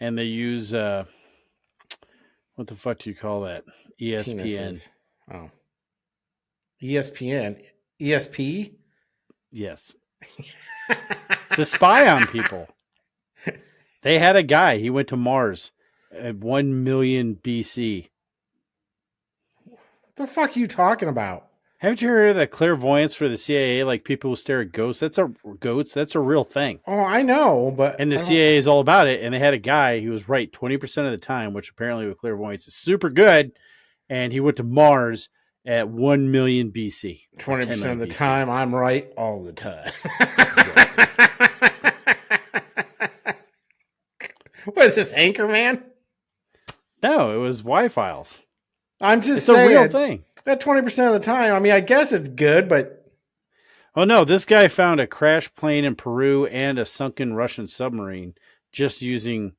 and they use what the fuck do you call that? ESPN. Penises. Oh. ESPN. ESP? Yes. To spy on people. They had a guy, he went to Mars at 1 million BC. What the fuck are you talking about? Haven't you heard of that clairvoyance for the CIA? Like people who stare at ghosts. That's a real thing. Oh, I know, but And the I don't. CIA is all about it. And they had a guy who was right 20% of the time, which apparently with clairvoyance is super good. And he went to Mars at 1 million BC. 20% of the BC. time, I'm right all the time. What is this, Anchorman? No, it was Y-Files. I'm just It's saying. a real thing. At 20% of the time, I mean, I guess it's good, but. Oh, no, this guy found a crashed plane in Peru and a sunken Russian submarine just using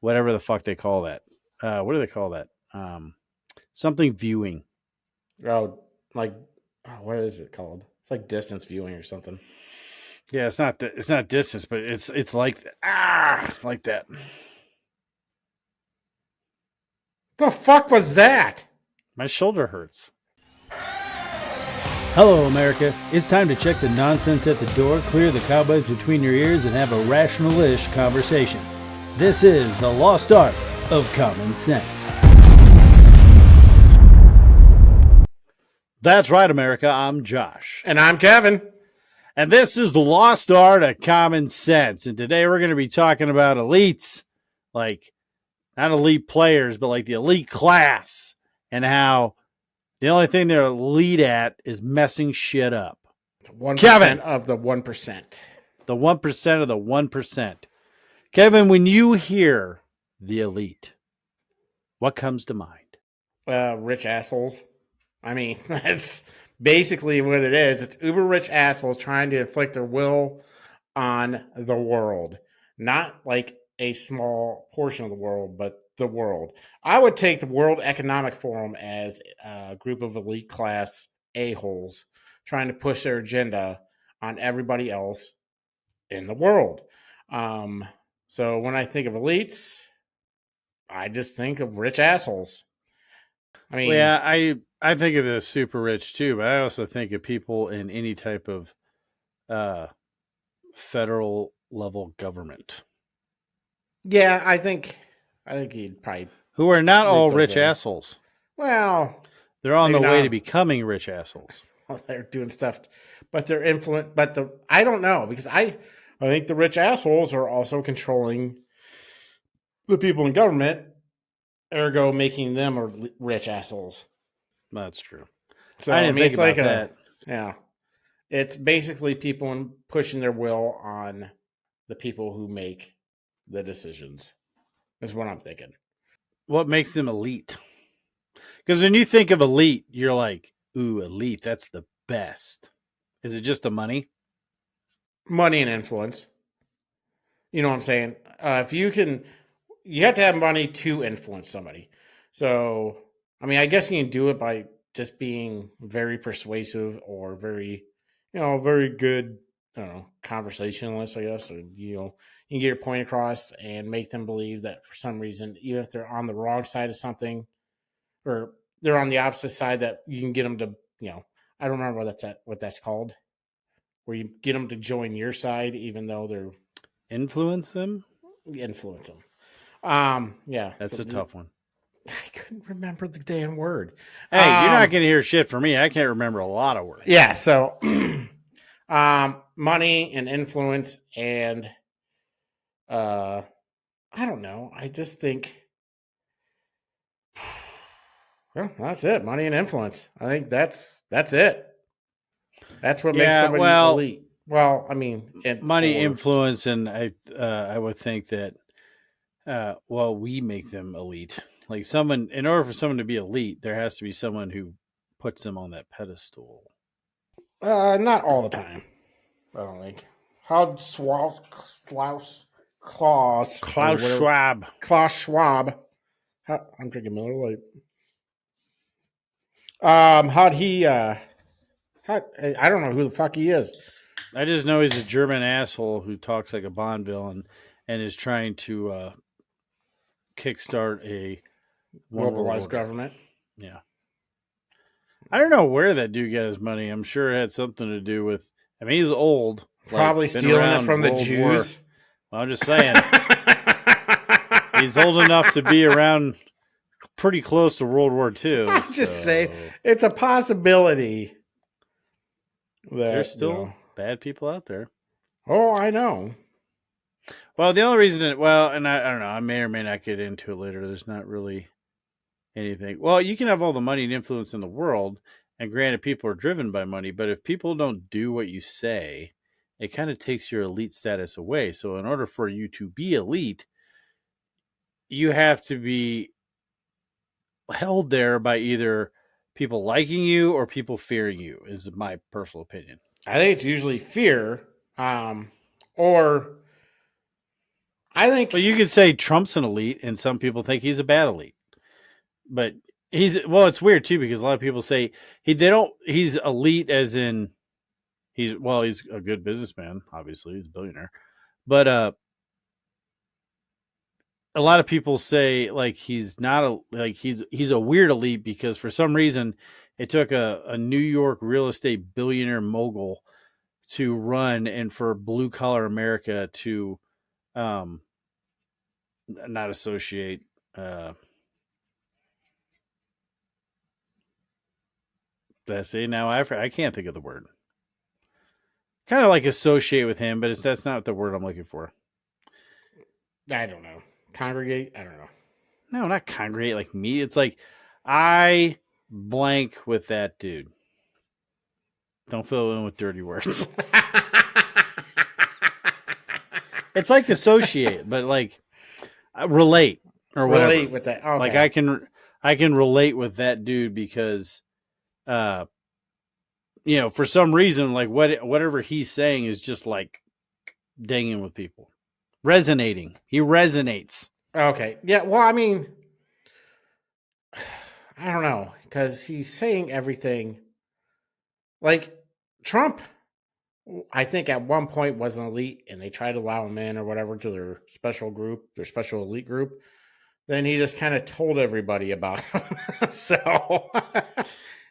whatever the fuck they call that. What do they call that? Something viewing. Oh, like, what is it called? It's like distance viewing or something. Yeah, it's not distance, but it's like like that. The fuck was that? My shoulder hurts. Hello, America. It's time to check the nonsense at the door, clear the cobwebs between your ears, and have a rational-ish conversation. This is the lost art of common sense. That's right, America. I'm Josh. And I'm Kevin. And this is the lost art of common sense. And today we're going to be talking about elites, like not elite players, but like the elite class, and how the only thing they're elite at is messing shit up. 1% Kevin, of the 1%. The 1% of the 1%. Kevin, when you hear the elite, what comes to mind? Rich assholes. I mean, that's basically what it is. It's uber rich assholes trying to inflict their will on the world. Not like a small portion of the world, but the world. I would take the World Economic Forum as a group of elite class a-holes trying to push their agenda on everybody else in the world. So when I think of elites, I just think of rich assholes. I mean, well, yeah, I think of the super rich too, but I also think of people in any type of federal level government. Yeah, I think he'd probably who are not all rich assholes. Well, they're on the way to becoming rich assholes. Well, they're doing stuff, but they're influenced. But I don't know, because I think the rich assholes are also controlling the people in government, ergo making them rich assholes. That's true. So I didn't think it's about like that. Yeah, it's basically people pushing their will on the people who make the decisions. Is what I'm thinking. What makes them elite? Because when you think of elite, you're like, ooh, elite, that's the best. Is it just the money? Money and influence. You know what I'm saying? If you have to have money to influence somebody. So, I mean, I guess you can do it by just being very persuasive or very good, I don't know, conversationalist, I guess. Or, you can get your point across and make them believe that for some reason, even if they're on the wrong side of something, or they're on the opposite side, that you can get them to, I don't remember what that's called, where you get them to join your side, even though they're influence them. Yeah, that's a tough one. I couldn't remember the damn word. Hey, you're not going to hear shit from me. I can't remember a lot of words. Yeah, so money and influence and I don't know. I just think well, that's it. Money and influence. I think that's it. That's what makes somebody elite. Well, I mean, money, influence, and I would think that we make them elite. Like someone, in order for someone to be elite, there has to be someone who puts them on that pedestal. Not all the time. I don't think. Klaus Schwab. I'm drinking Miller Lite. How'd he? I don't know who the fuck he is. I just know he's a German asshole who talks like a Bond villain and is trying to kickstart a one world globalized order. government. Yeah. I don't know where that dude got his money. I'm sure it had something to do with. I mean, he's old, like Probably been stealing it around from the World War. Jews. Well, I'm just saying, he's old enough to be around pretty close to World War II. I'm just saying, it's a possibility there's that, still bad people out there. Oh, I know. Well, the only reason, and I don't know, I may or may not get into it later. There's not really anything. Well, you can have all the money and influence in the world, and granted, people are driven by money, but if people don't do what you say, it kind of takes your elite status away. So, in order for you to be elite, you have to be held there by either people liking you or people fearing you, is my personal opinion. I think it's usually fear, or I think. Well, you could say Trump's an elite, and some people think he's a bad elite. But it's weird too because a lot of people say he's elite as in he's a good businessman, obviously, he's a billionaire. But a lot of people say like he's not he's a weird elite because for some reason it took a New York real estate billionaire mogul to run and for blue collar America to um not associate let's see now I can't think of the word. Kind of like associate with him, but that's not the word I'm looking for. I don't know. Congregate? I don't know. No, not congregate like me. It's like I blank with that dude. Don't fill in with dirty words. It's like associate, but like relate or whatever. Relate with that. Okay. Like I can relate with that dude because for some reason like whatever he's saying is just like dinging with people. Resonating. He resonates. Okay. Yeah, well, I mean, I don't know because he's saying everything. Like Trump, I think at one point was an elite, and they tried to allow him in or whatever to their special group, their special elite group. Then he just kind of told everybody about him. So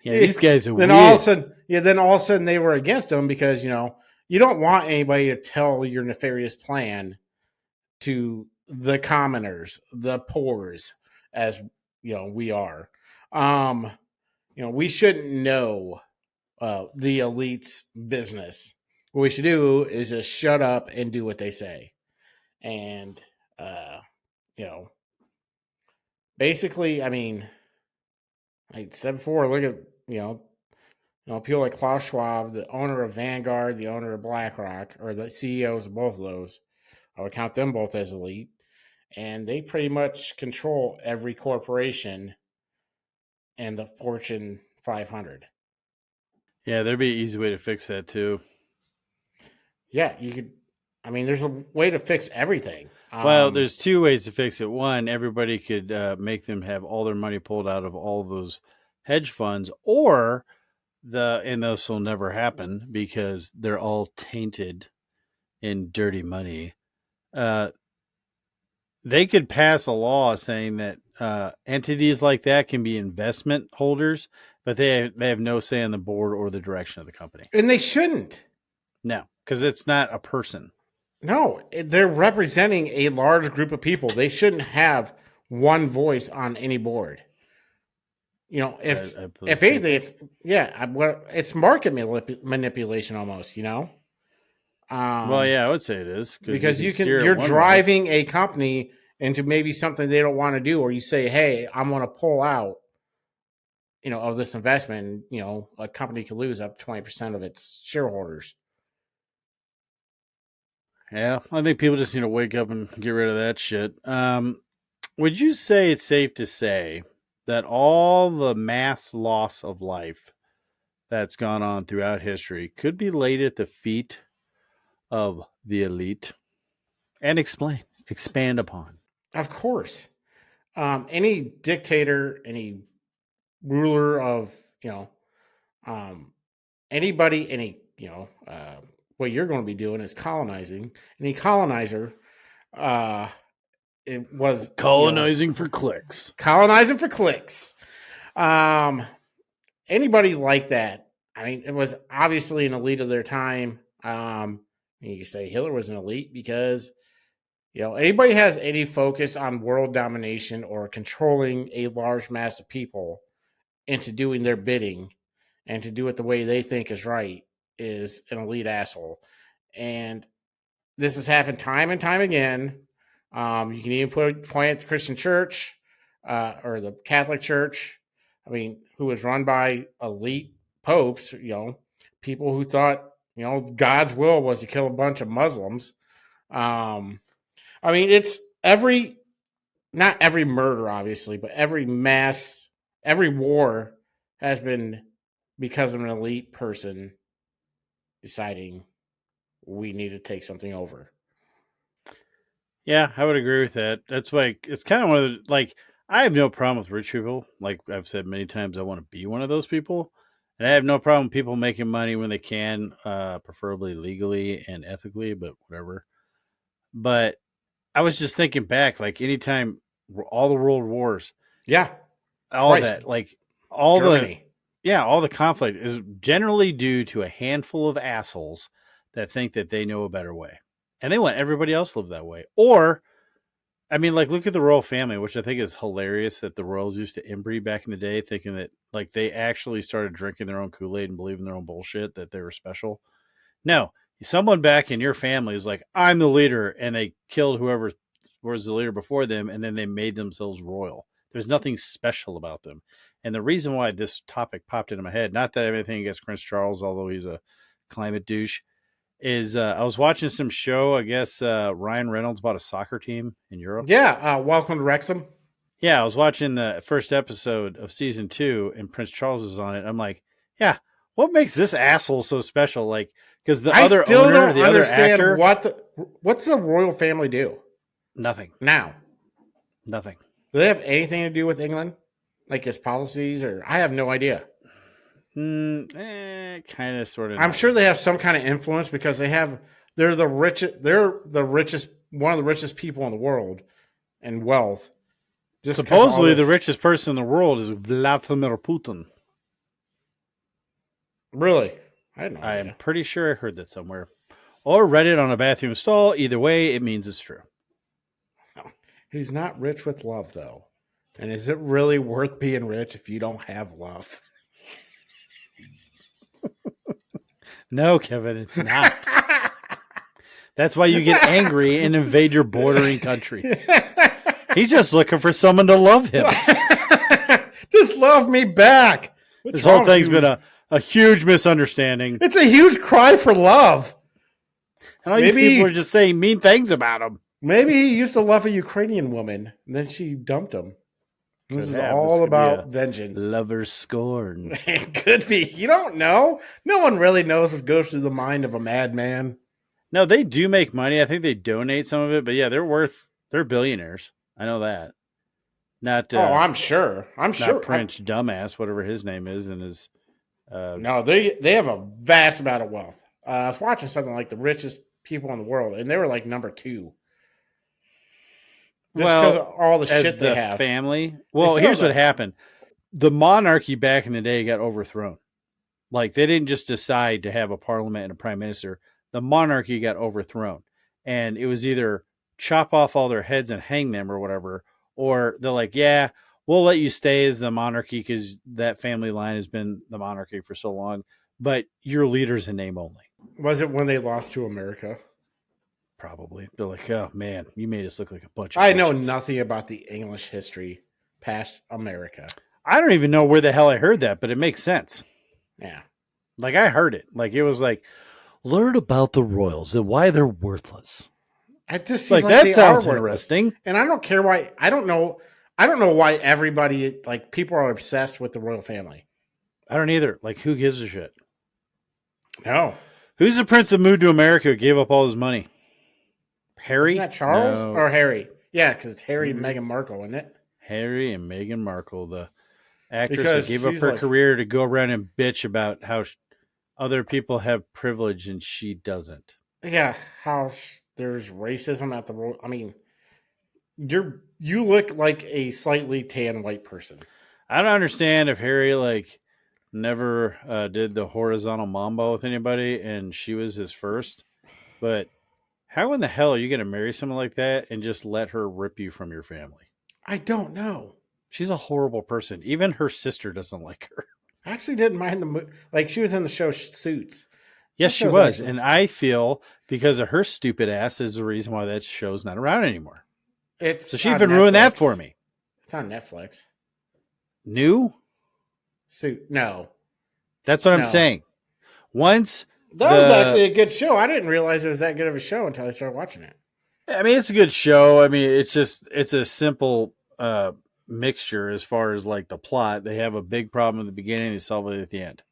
yeah, these guys are then weird. all of a sudden they were against him because you don't want anybody to tell your nefarious plan to the commoners, the poors, as we are. We shouldn't know the elite's business. What we should do is just shut up and do what they say. And basically, I mean, like I said before, look at people like Klaus Schwab, the owner of Vanguard, the owner of BlackRock, or the CEOs of both of those. I would count them both as elite. And they pretty much control every corporation and the Fortune 500. Yeah, there'd be an easy way to fix that too. Yeah, you could. I mean, there's a way to fix everything. Well, there's two ways to fix it. One, everybody could make them have all their money pulled out of all of those hedge funds, or and those will never happen because they're all tainted in dirty money. They could pass a law saying that entities like that can be investment holders, but they have no say on the board or the direction of the company. And they shouldn't. No, because it's not a person. No, they're representing a large group of people. They shouldn't have one voice on any board. If anything, it's market manipulation almost. Well, yeah, I would say it is because you're driving a company into maybe something they don't want to do, or you say, "Hey, I'm going to pull out, of this investment." A company could lose up to 20% of its shareholders. Yeah, I think people just need to wake up and get rid of that shit. Would you say it's safe to say that all the mass loss of life that's gone on throughout history could be laid at the feet of the elite? And expand upon. Of course. Any dictator, any ruler of, anybody, what you're going to be doing is colonizing. Any colonizer it was Colonizing for clicks. colonizing for clicks. Um, anybody like that? I mean, it was obviously an elite of their time. You can say Hitler was an elite because anybody has any focus on world domination or controlling a large mass of people into doing their bidding and to do it the way they think is right is an elite asshole. And this has happened time and time again. You can even point at the Christian Church or the Catholic Church. I mean, who was run by elite popes, people who thought, God's will was to kill a bunch of Muslims. I mean, it's not every murder, obviously, but every war has been because of an elite person deciding we need to take something over. Yeah, I would agree with that. That's like, it's kind of one of the, like, I have no problem with rich people. Like I've said many times, I want to be one of those people. And I have no problem with people making money when they can, preferably legally and ethically, but whatever. But I was just thinking back, like anytime all the world wars, Yeah, all twice. that, like all Germany. all the conflict is generally due to a handful of assholes that think that they know a better way. And they want everybody else to live that way. Or, I mean, like, look at the royal family, which I think is hilarious that the royals used to inbreed back in the day, thinking that, like, they actually started drinking their own Kool-Aid and believing their own bullshit, that they were special. No, someone back in your family is like, I'm the leader, and they killed whoever was the leader before them, and then they made themselves royal. There's nothing special about them. And the reason why this topic popped into my head, not that I have anything against Prince Charles, although he's a climate douche, is I was watching some show. I guess Ryan Reynolds bought a soccer team in Europe. Yeah, welcome to Wrexham. Yeah, I was watching the first episode of season 2, and Prince Charles is on it. I'm like, yeah, what makes this asshole so special? Like, because the I other still owner, don't the other understand actor, what's the royal family do nothing, now. nothing. Do they have anything to do with England, like its policies, or I have no idea. Kind of, sort of. I'm sure they have some kind of influence because they're the richest. They're the richest, one of the richest people in the world, and wealth. Just supposedly, the richest person in the world is Vladimir Putin. Really, I had no idea. I am pretty sure I heard that somewhere, or read it on a bathroom stall. Either way, it means it's true. He's not rich with love, though. And is it really worth being rich if you don't have love? No, Kevin, it's not. That's why you get angry and invade your bordering countries. He's just looking for someone to love him. Just love me back. This whole thing's been a huge misunderstanding. It's a huge cry for love. And all these people are just saying mean things about him. Maybe he used to love a Ukrainian woman, and then she dumped him. This is all about vengeance. Lover's scorn. It could be. You don't know. No one really knows what goes through the mind of a madman. No, they do make money. I think they donate some of it, but yeah, they're billionaires. I know that. Not. I'm sure. Not Prince Dumbass, whatever his name is, and his. No, they have a vast amount of wealth. I was watching something like the richest people in the world, and they were like number 2. Just because of all the shit they have. Family. Well, here's what happened. The monarchy back in the day got overthrown. Like, they didn't just decide to have a parliament and a prime minister. The monarchy got overthrown. And it was either chop off all their heads and hang them or whatever, or they're like, yeah, we'll let you stay as the monarchy because that family line has been the monarchy for so long, but your leader's a name only. Was it when they lost to America? Probably. They're like, oh man, you made us look like a bunch of I know nothing about the English history past America. I don't even know where the hell I heard that, but it makes sense. Yeah. Like, I heard it. Like, it was like, learn about the royals and why they're worthless. It just like that sounds interesting. And I don't care why. I don't know why everybody, like, people are obsessed with the royal family. I don't either. Like, who gives a shit? No. Who's the prince that moved to America who gave up all his money? Harry? Isn't that Charles or Harry? Yeah, because it's Harry and Meghan Markle, isn't it? Harry and Meghan Markle, the actress that gave up her career to go around and bitch about how other people have privilege and she doesn't. Yeah, how there's racism at the royal. I mean, You look like a slightly tan white person. I don't understand if Harry like never did the horizontal mambo with anybody and she was his first, but how in the hell are you going to marry someone like that and just let her rip you from your family? I don't know. She's a horrible person. Even her sister doesn't like her. I actually didn't mind like she was in the show Suits. Yes, That she show's was. actually And I feel because of her stupid ass is the reason why that show's not around anymore. So it's she on even ruined that for Netflix. me. It's on Netflix. New? Suit no. That's what I'm No. saying. Once That was the actually a good show. I didn't realize it was that good of a show until I started watching it. I mean, it's a good show. I mean, it's a simple mixture as far as like the plot. They have a big problem in the beginning, they solve it at the end.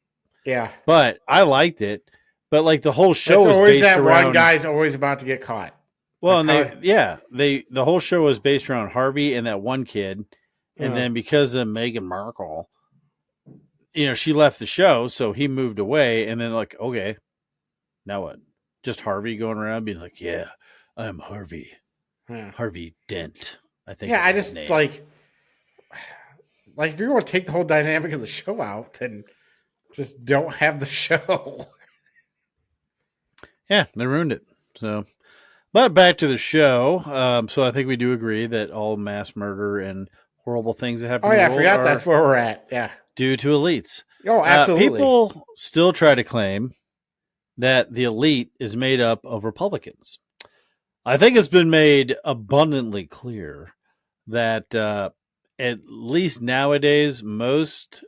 Yeah. But I liked it. But like the whole show It's was always based that one around guy's always about to get caught. well, That's and how the whole show was based around Harvey and that one kid, and uh, then because of Meghan Markle, she left the show, so he moved away, and then like okay, now what? Just Harvey going around being like, yeah, I'm Harvey. yeah. Harvey Dent, I think Yeah, is I his just name. like if you're going to take the whole dynamic of the show out, then just don't have the show. Yeah, they ruined it. So, but back to the show. So I think we do agree that all mass murder and horrible things that happen Oh in the yeah, I world forgot that's are where we're at. Yeah. due to elites. Oh, absolutely. People still try to claim that the elite is made up of Republicans. I think it's been made abundantly clear that at least nowadays, most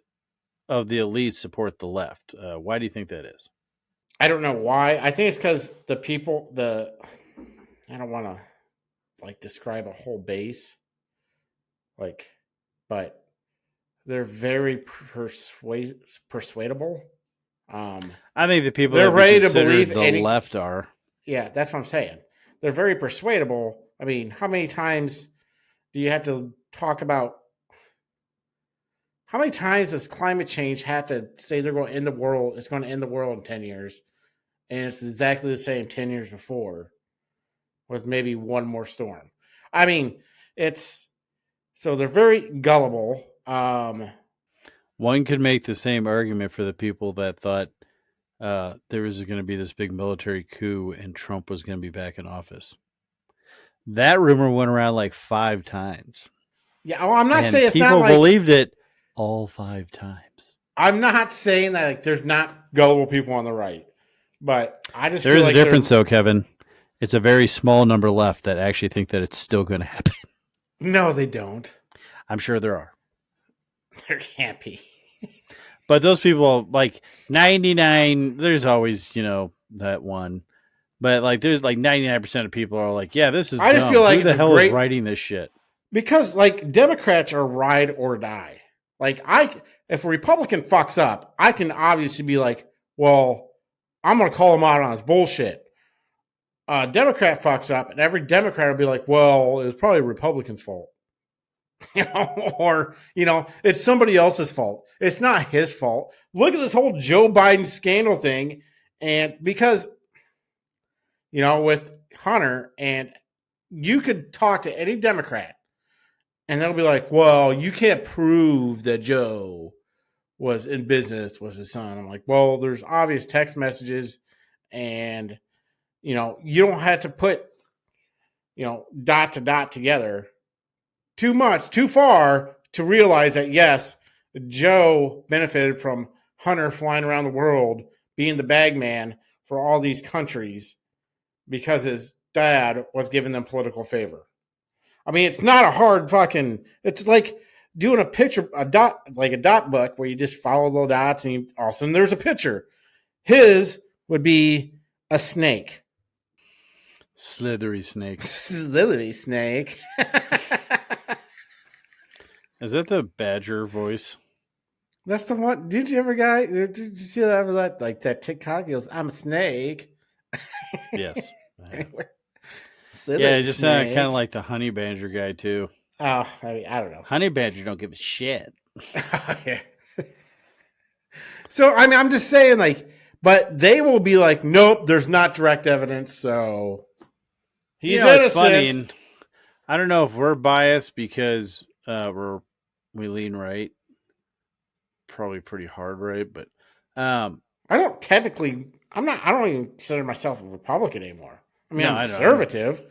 of the elites support the left. Why do you think that is? I don't know why. I think it's because I don't want to like describe a whole base, like, but they're very persuadable. I think the people They're that we ready to consider believe the any. left are. Yeah, that's what I'm saying. They're very persuadable. I mean, how many times do you have to talk about? How many times does climate change have to say they're going to end the world? It's going to end the world in 10 years, and it's exactly the same 10 years before, with maybe one more storm. I mean, it's so they're very gullible. One could make the same argument for the people that thought there was going to be this big military coup and Trump was going to be back in office. That rumor went around like 5 times. Yeah, well, I'm not And saying it's not people like believed it all 5 times. I'm not saying that like there's not gullible people on the right, but I just There feel is a like difference, though, Kevin. It's a very small number left that actually think that it's still going to happen. No, they don't. I'm sure there are. There can't be. But those people, like 99, there's always, that one. But like there's like 99% of people are like, yeah, this is I just dumb. feel like Who the it's a hell is great writing this shit? because like Democrats are ride or die. Like if a Republican fucks up, I can obviously be like, well, I'm gonna call him out on his bullshit. Democrat fucks up, and every Democrat will be like, well, it was probably a Republican's fault. Or it's somebody else's fault. It's not his fault. Look at this whole Joe Biden scandal thing, and because with Hunter, and you could talk to any Democrat, and they'll be like, "Well, you can't prove that Joe was in business with his son." I'm like, "Well, there's obvious text messages, and you don't have to put dot to dot together too much, too far to realize that yes, Joe benefited from Hunter flying around the world, being the bag man for all these countries because his dad was giving them political favor. I mean, it's not a hard fucking. It's like doing a dot book where you just follow the dots and all of a sudden there's a picture. His would be a snake. Slithery snake. Slithery snake. Is that the badger voice? That's the one. Did you ever did you see that like that TikTok? He goes, "I'm a snake." Yes. Anyway, Yeah, it just sounded kind of like the honey badger guy too. Oh, I don't know. Honey badger don't give a shit. Yeah. So I mean, I'm just saying, like, but they will be like, nope, there's not direct evidence, so he's innocent. It's funny. And I don't know if we're biased because we lean right, probably pretty hard right, but um, I don't technically. I'm not. I don't even consider myself a Republican anymore. I mean, no, I'm I don't. conservative,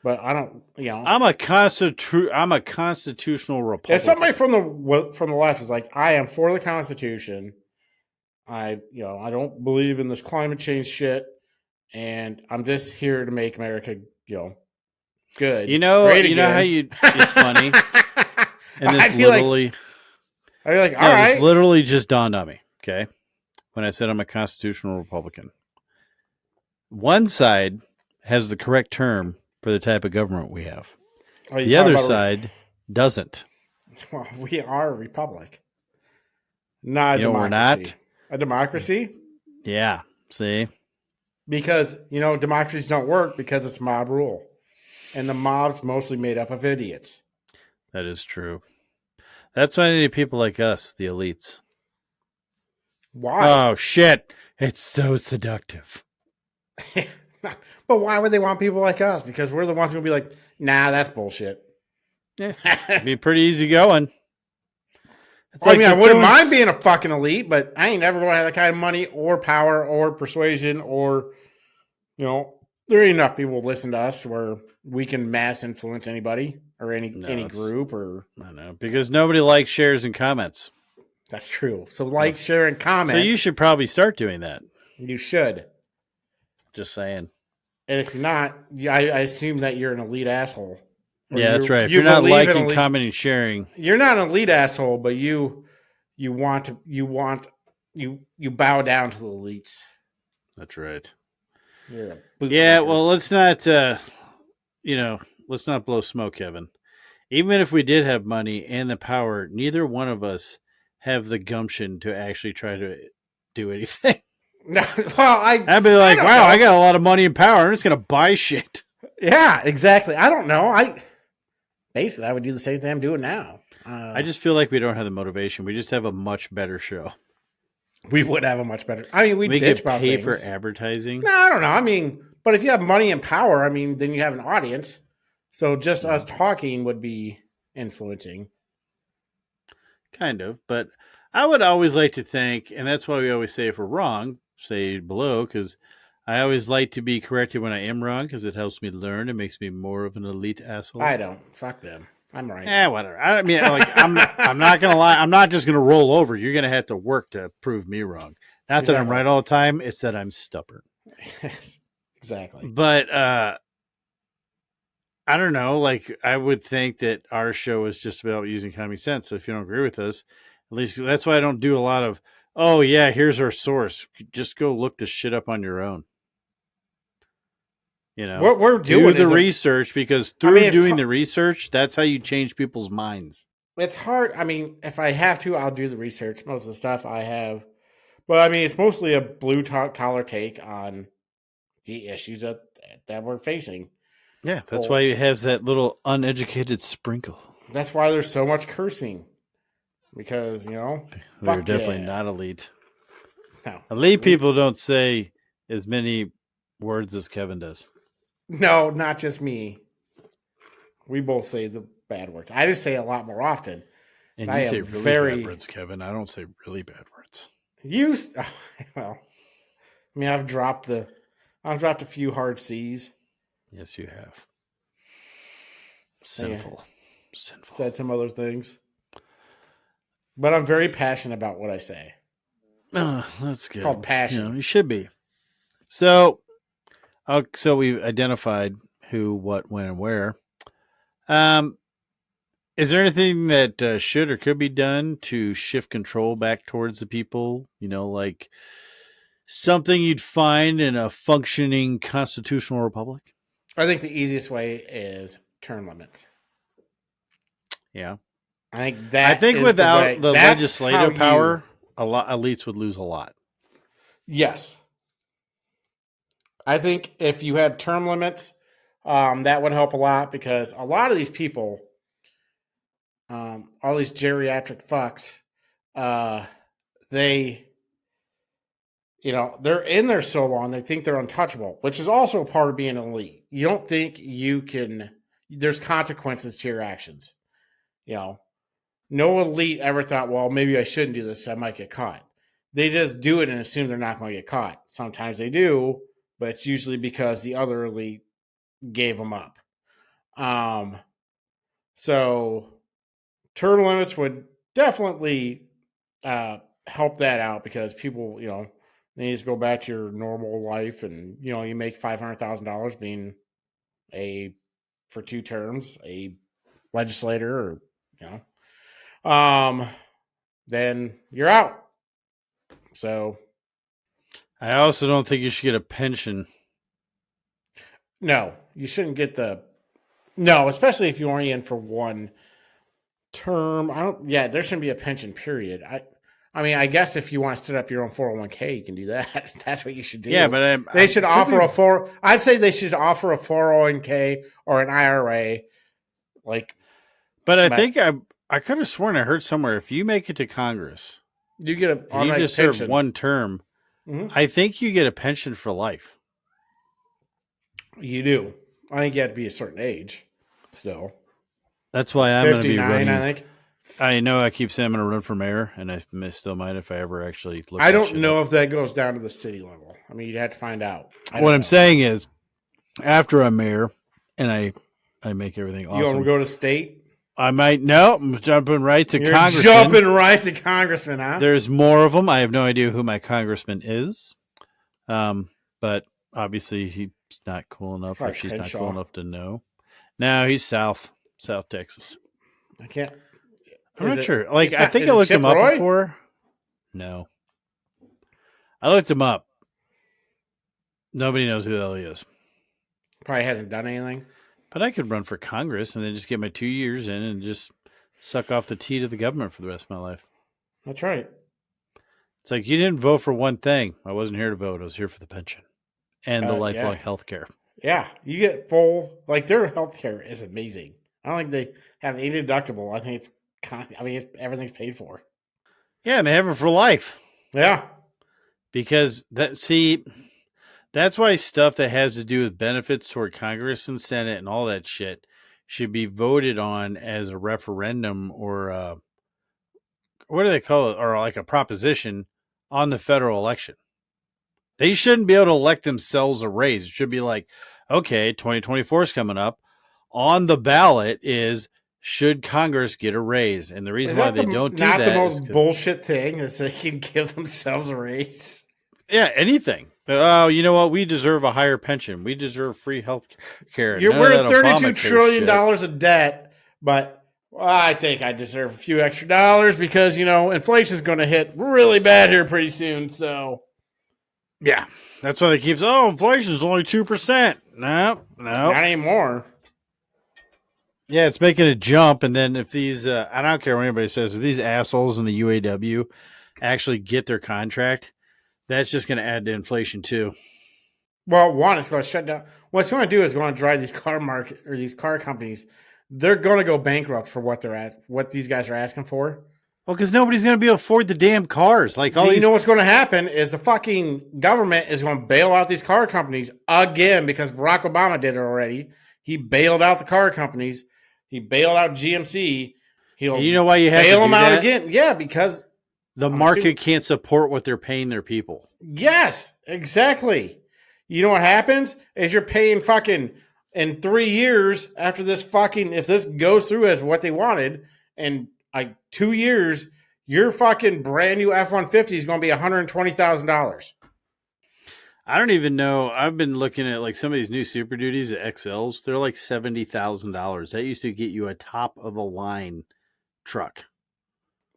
but I don't. You know, I'm a constitutional if somebody Republican. from the left is like, I am for the Constitution. I don't believe in this climate change shit, and I'm just here to make America, good, great You know how again. you. It's funny, and I'd be like, all this right. literally just dawned on me. Okay, when I said I'm a constitutional Republican, one side has the correct term for the type of government we have. Oh, you The talking other about? side doesn't. Well, we are a republic, not a You know, we're democracy. not. A democracy, Yeah. See, because democracies don't work because it's mob rule, and the mob's mostly made up of idiots. that is true. That's why I need people like us, the elites. Why? Oh shit! It's so seductive. But why would they want people like us? Because we're the ones who will be like, nah, that's bullshit. Yeah, be pretty easy going. It's I like mean, I the wouldn't feelings. mind being a fucking elite, but I ain't never going to have that kind of money or power or persuasion or, there ain't enough people listen to us where we can mass influence anybody or any No, it's group or. I know because nobody likes shares and comments. That's true. So Well, like, share, and so comment. you should probably start doing that. You should. Just saying. And if you're not, I assume that you're an elite asshole. Or Yeah, that's right. If you you're not believe in liking, elite. commenting, sharing, You're not an elite asshole, but you bow down to the elites. that's right. You're a Yeah, bootlicker. well, let's not blow smoke, Kevin. Even if we did have money and the power, neither one of us have the gumption to actually try to do anything. No, well, I'd be I like, don't wow, know. I got a lot of money and power. I'm just going to buy shit. Yeah, exactly. I don't know. I would do the same thing I'm doing now. I just feel like we don't have the motivation. We just have a much better show. We would have a much better. I mean, we'd We bitch could about pay for things. advertising. No, I don't know. I mean, but if you have money and power, I mean, then you have an audience. So just us talking would be influencing. Kind of, but I would always like to think, and that's why we always say if we're wrong, say below, because I always like to be corrected when I am wrong because it helps me learn. It makes me more of an elite asshole. I don't. Fuck them. I'm right. Yeah, whatever. I mean, like, I'm not gonna lie. I'm not just gonna roll over. You're gonna have to work to prove me wrong. Not that I'm Exactly. right all the time. It's that I'm stubborn. Exactly. But I don't know. Like, I would think that our show is just about using common sense. So if you don't agree with us, at least that's why I don't do a lot of. Oh yeah, here's our source. Just go look this shit up on your own. What we're Do doing the is research because through doing the research, that's how you change people's minds. it's hard. I mean, if I have to, I'll do the research. Most of the stuff I have, but I mean, it's mostly a blue collar take on the issues that we're facing. Yeah, that's why it has that little uneducated sprinkle. That's why there's so much cursing because We're definitely not elite. No, Elite people don't say as many words as Kevin does. No, not just me. We both say the bad words. I just say a lot more often. And I you say am really very bad words, Kevin. I don't say really bad words. used. Well, I mean, I've dropped a few hard C's. Yes, you have. Sinful. Yeah. Sinful. Said some other things. But I'm very passionate about what I say. That's good. It's called passion. You should be. So we've identified who, what, when, and where. Is there anything that should or could be done to shift control back towards the people? Like something you'd find in a functioning constitutional republic? I think the easiest way is term limits. Yeah. I think without the legislative power, elites would lose a lot. Yes. I think if you had term limits, that would help a lot because a lot of these people, all these geriatric fucks, they're in there so long they think they're untouchable, which is also a part of being elite. You don't think you can there's consequences to your actions. No elite ever thought, well, maybe I shouldn't do this. I might get caught. They just do it and assume they're not going to get caught. Sometimes they do, but it's usually because the other elite gave them up. So term limits would definitely help that out because people, they just go back to your normal life and, you make $500,000 being for 2 terms, a legislator or, then you're out. So I also don't think you should get a pension. no, you shouldn't get no, especially if you're only in for 1 term. There shouldn't be a pension period. I guess if you want to set up your own 401k, you can do that. That's what you should do. Yeah, but they should offer I'd say they should offer a 401k or an IRA. But I think I could have sworn I heard somewhere if you make it to Congress, you get a you just serve 1 term. Mm-hmm. I think you get a pension for life. You do. I think you have to be a certain age. Still, that's why I'm going to be running. I think. I know I keep saying I'm going to run for mayor, and I still might if I ever actually look. I don't know if that goes down to the city level. I mean, you'd have to find out. What I'm saying is, after I'm mayor and I make everything awesome, you want to go to state? I might. No, I'm jumping right to congressman. Jumping right to congressman, huh? There's more of them. I have no idea who my congressman is, but obviously he's not cool enough, or she's not cool enough to know. No, he's South Texas. I can't. I'm not sure. I think I looked him up before. No. I looked him up. Nobody knows who the hell he is. Probably hasn't done anything. But I could run for Congress and then just get my 2 years in and just suck off the tea to the government for the rest of my life. That's right. It's like you didn't vote for one thing. I wasn't here to vote. I was here for the pension and the lifelong health care. Yeah, you get full. Their health care is amazing. I don't think they have a deductible. I think everything's paid for. Yeah, and they have it for life. Yeah. Because that's why stuff that has to do with benefits toward Congress and Senate and all that shit should be voted on as a referendum or what do they call it? Or like a proposition on the federal election. They shouldn't be able to elect themselves a raise. It should be like, okay, 2024 is coming up. On the ballot is, should Congress get a raise? And the reason why they don't do that is not the most bullshit thing is they can give themselves a raise. Yeah, anything. Oh, you know what? We deserve a higher pension. We deserve free health care. We're at $32 trillion of debt, but I think I deserve a few extra dollars because, inflation is going to hit really bad here pretty soon. So, yeah, that's why they keep saying, inflation is only 2%. No. Not anymore. Yeah, it's making a jump. And then if these, I don't care what anybody says, if these assholes in the UAW actually get their contract, that's just going to add to inflation too. Well, one, it's going to shut down. What it's going to do is going to drive these car market or these car companies. They're going to go bankrupt for what these guys are asking for. Well, because nobody's going to be able to afford the damn cars. You know what's going to happen is the fucking government is going to bail out these car companies again because Barack Obama did it already. He bailed out the car companies. He bailed out GMC. You know why you have to bail do them out that? again? Yeah, because the market can't support what they're paying their people. Yes, exactly. You know what happens is you're paying fucking in 3 years after this if this goes through as what they wanted, in 2 years, your fucking brand new F-150 is going to be $120,000. I don't even know. I've been looking at some of these new Super Duties, the XLs. They're like $70,000. That used to get you a top of the line truck.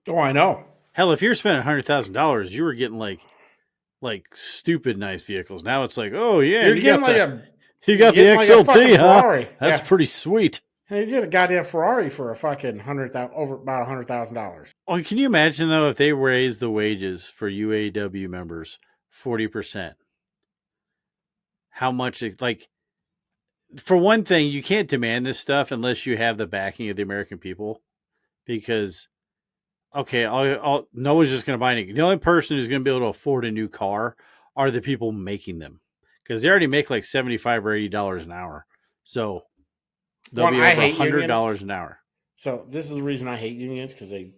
Oh, I know. Hell, if you're spending $100,000, you were getting like stupid nice vehicles. Now it's like, oh yeah, you got the XLT, huh? That's pretty sweet. Hey, you get a goddamn Ferrari for a fucking about $100,000. Oh, can you imagine though if they raise the wages for UAW members 40%? How much? For one thing, you can't demand this stuff unless you have the backing of the American people, because. Okay, no one's just going to buy anything. The only person who's going to be able to afford a new car are the people making them, because they already make like $75 or $80 an hour. So, They'll be I over hate unions. $100 an hour. So this is the reason I hate unions, because they.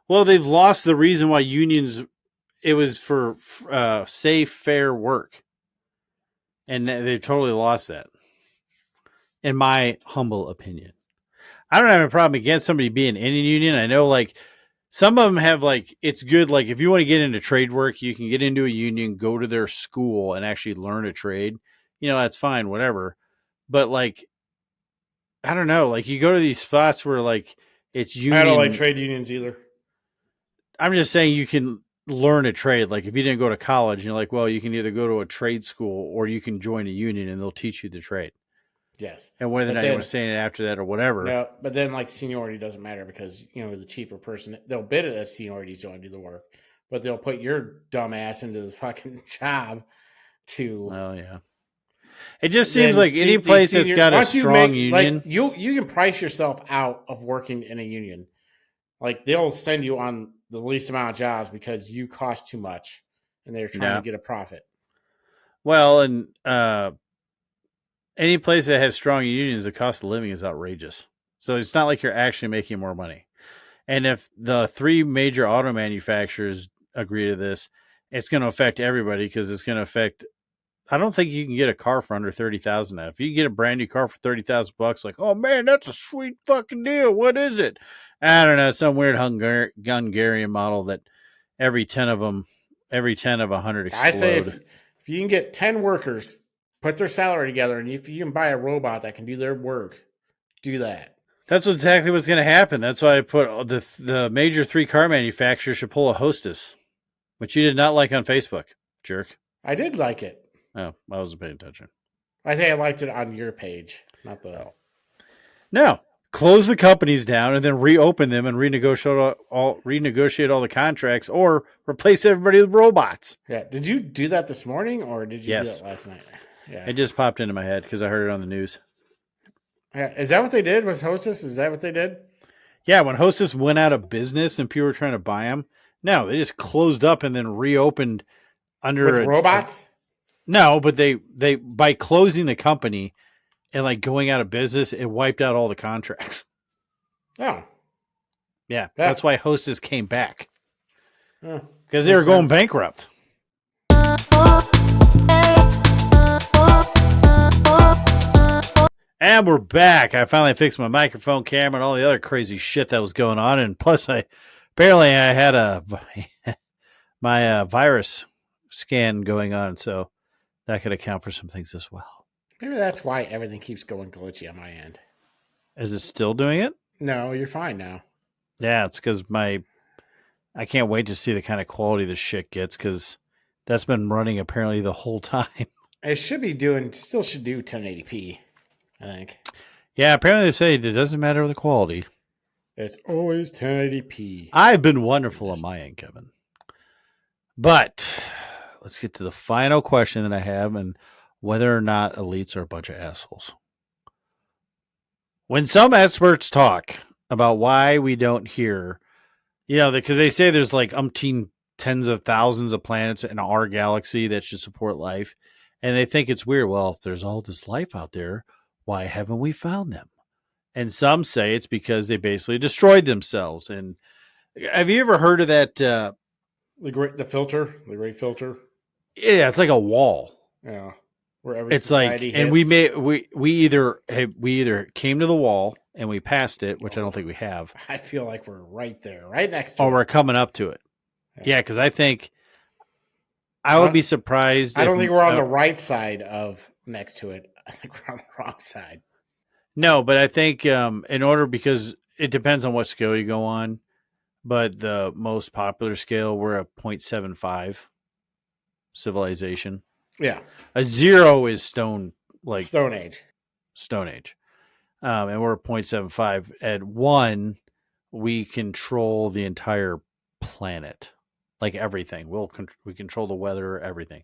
Well, they've lost the reason why unions. It was for safe, fair work, and they've totally lost that. In my humble opinion, I don't have a problem against somebody being in a union. I know, like, some of them have, like, it's good. Like, if you want to get into trade work, you can get into a union, go to their school, and actually learn a trade. That's fine, whatever. But, like, I don't know. Like, you go to these spots where, like, it's I don't like union. trade unions either. I'm just saying you can learn a trade. Like, if you didn't go to college, you're like, well, you can either go to a trade school or you can join a union and they'll teach you the trade. Yes, And whether or but not you then want to stay in it after that or whatever. no, but then like seniority doesn't matter, because the cheaper person, they'll bid it as seniority to do the work, but they'll put your dumb ass into the fucking job to. Well, yeah. It just seems Then like any place that's got a once you strong make, like, union. you can price yourself out of working in a union. Like, they'll send you on the least amount of jobs because you cost too much, and they're trying to get a profit. Well, and any place that has strong unions, the cost of living is outrageous. So it's not like you're actually making more money. And if the three major auto manufacturers agree to this, it's going to affect everybody, because it's going to affect. I don't think you can get a car for under 30,000 now. If you get a brand new car for 30,000 bucks, like, oh man, that's a sweet fucking deal. What is it? I don't know, some weird Hungarian model that every 10 of 100 explode. I say if you can get 10 workers, put their salary together, and if you can buy a robot that can do their work, do that. That's exactly what's going to happen. That's why I put the major 3 car manufacturers should pull a Hostess, which you did not like on Facebook, jerk. I did like it. Oh, I wasn't paying attention. I think I liked it on your page, not the. Oh. No, close the companies down and then reopen them and renegotiate all the contracts, or replace everybody with robots. Yeah. Did you do that this morning, or did you do that last night? Yeah. It just popped into my head because I heard it on the news. Yeah. Is that what they did? Was Hostess? Is that what they did? Yeah. When Hostess went out of business and people were trying to buy them, no, they just closed up and then reopened under with robots. No, but they by closing the company and like going out of business, it wiped out all the contracts. Oh. Yeah. That's why Hostess came back. Because they were going bankrupt. And we're back. I finally fixed my microphone, camera, and all the other crazy shit that was going on. And plus, I had my virus scan going on, so that could account for some things as well. Maybe that's why everything keeps going glitchy on my end. Is it still doing it? No, you're fine now. Yeah, it's because I can't wait to see the kind of quality this shit gets, because that's been running apparently the whole time. It should do 1080p, I think. Yeah, apparently they say it doesn't matter the quality. It's always 1080p. I've been wonderful on my end, Kevin. But let's get to the final question that I have, and whether or not elites are a bunch of assholes. When some experts talk about why we don't hear, because they say there's like umpteen tens of thousands of planets in our galaxy that should support life, and they think it's weird. Well, if there's all this life out there, why haven't we found them? And some say it's because they basically destroyed themselves. And have you ever heard of that? The great filter. Yeah, it's like a wall. Yeah, where every it's like, hits. And we either came to the wall and we passed it, which I don't think we have. I feel like we're right there, right next to it. Or we're coming up to it. Yeah, because I think I would be surprised. I don't think we're on the right side of next to it. I think we're on the wrong side. No, but I think because it depends on what scale you go on. But the most popular scale, we're at 0.75 civilization. Yeah. A 0 is Stone Age. And we're at 0.75. At 1, we control the entire planet. Like everything. We control the weather, everything.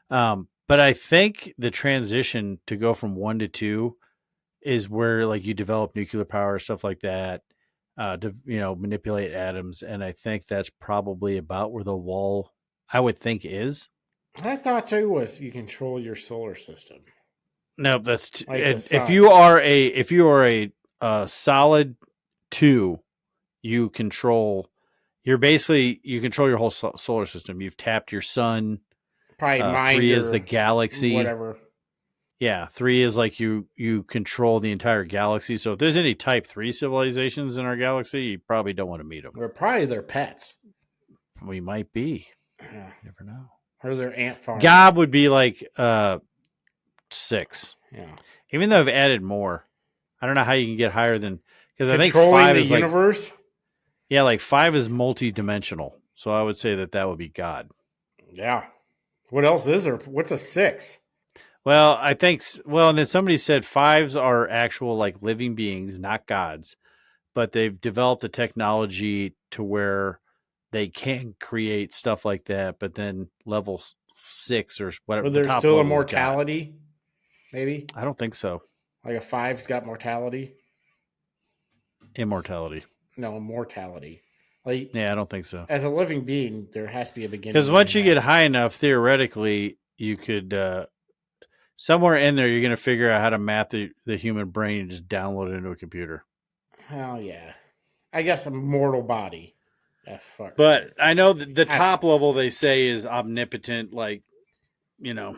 But I think the transition to go from 1 to 2 is where like you develop nuclear power, stuff like that, to manipulate atoms. And I think that's probably about where the wall, I would think, is. I thought too was you control your solar system. No, like the if sun. you are a solid 2, you control. You control your whole solar system. You've tapped your sun. Probably mind 3 is the your galaxy. whatever. Yeah, 3 is like you control the entire galaxy. So if there's any Type 3 civilizations in our galaxy, you probably don't want to meet them. Or probably their pets. We might be. Yeah. You never know. Or their ant farm. Gob would be like 6. Yeah. Even though I've added more. I don't know how you can get higher than, because I think Controlling 5 the is like, universe. yeah, like 5 is multi-dimensional. So I would say that would be God. Yeah. What else is there? What's a 6? Well, I think, and then somebody said 5s are actual like living beings, not gods, but they've developed the technology to where they can create stuff like that. But then level 6 or whatever, But the there's top still a level is God. mortality, maybe? I don't think so. Like a 5's got mortality? Immortality. No, mortality. Like, Yeah, I don't think so. as a living being, there has to be a beginning, Because middle, once and you get end. high enough, theoretically, you could somewhere in there, you're going to figure out how to map the human brain and just download it into a computer. Hell yeah. I guess a mortal body. That fucks But too. I know that the top level they say is omnipotent, like, you know,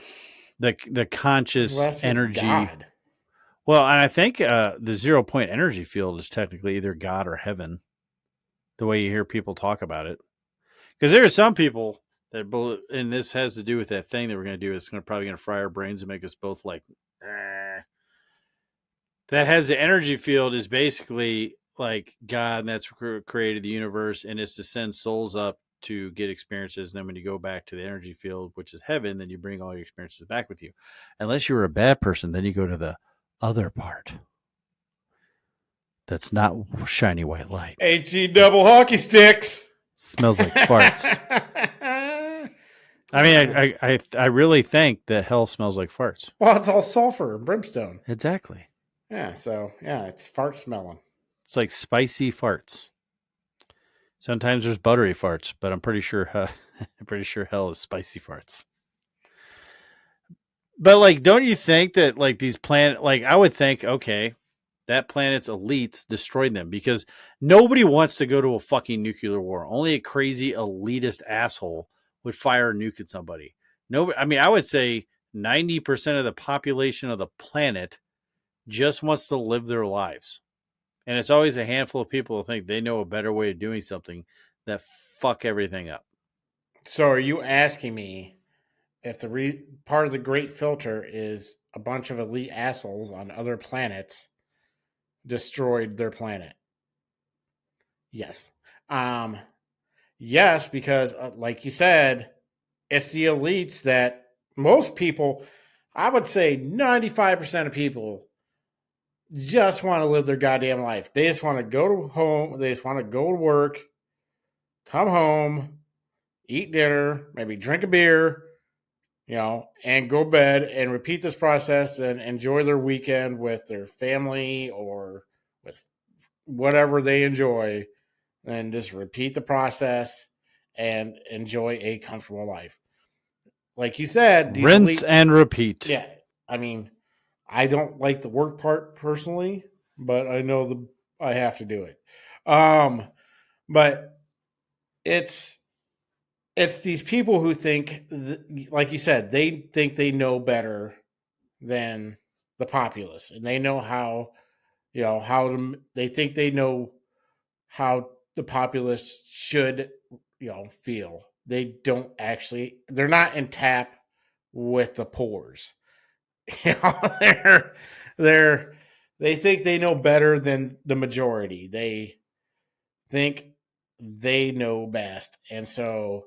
the Well, conscious that's just energy. God. Well, and I think the 0 point energy field is technically either God or heaven. The way you hear people talk about it, because there are some people that believe, and this has to do with that thing that we're going to do. It's probably going to fry our brains and make us both like. That has the energy field is basically like God, and that's created the universe, and it's to send souls up to get experiences. And then when you go back to the energy field, which is heaven, then you bring all your experiences back with you. Unless you were a bad person, then you go to the other part. That's not shiny white light. HE double hockey sticks. Smells like farts. I mean, I really think that hell smells like farts. Well, it's all sulfur and brimstone. Exactly. Yeah, so yeah, it's fart smelling. It's like spicy farts. Sometimes there's buttery farts, but I'm pretty sure hell is spicy farts. But like, don't you think that like these planet, like I would think, okay, that planet's elites destroyed them because nobody wants to go to a fucking nuclear war. Only a crazy elitist asshole would fire a nuke at somebody. Nobody. I mean, I would say 90% of the population of the planet just wants to live their lives. And it's always a handful of people who think they know a better way of doing something that fuck everything up. So, are you asking me if the part of the Great Filter is a bunch of elite assholes on other planets destroyed their planet? Yes. Um, yes, because like you said, it's the elites that most people, I would say 95% of people just want to live their goddamn life. They just want to go to home, they just want to go to work, come home, eat dinner, maybe drink a beer, and go to bed and repeat this process and enjoy their weekend with their family or with whatever they enjoy, and just repeat the process and enjoy a comfortable life. Like you said, these Rinse elite, and repeat. yeah. I mean, I don't like the work part personally, but I know I have to do it. But it's it's these people who think, like you said, they think they know better than the populace, and they know how how to. They think they know how the populace should feel. They don't actually. They're not in tap with the pores. They're they're they think they know better than the majority. They think they know best, and so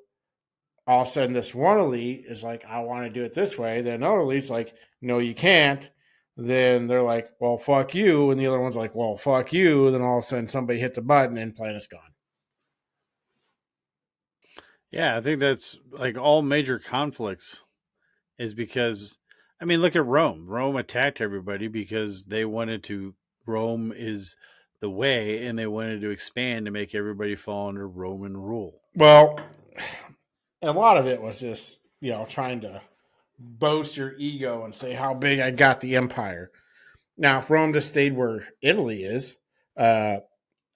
all of a sudden this one elite is like, I want to do it this way. Then another elite's like, no, you can't. Then they're like, well, fuck you. And the other one's like, well, fuck you. And then all of a sudden somebody hits a button and planet's gone. Yeah, I think that's like all major conflicts is because, I mean, look at Rome. Rome attacked everybody because they wanted to, Rome is the way, and they wanted to expand to make everybody fall under Roman rule. Well, a lot of it was just, trying to boast your ego and say how big I got the empire. Now, if Rome just stayed where Italy is, uh,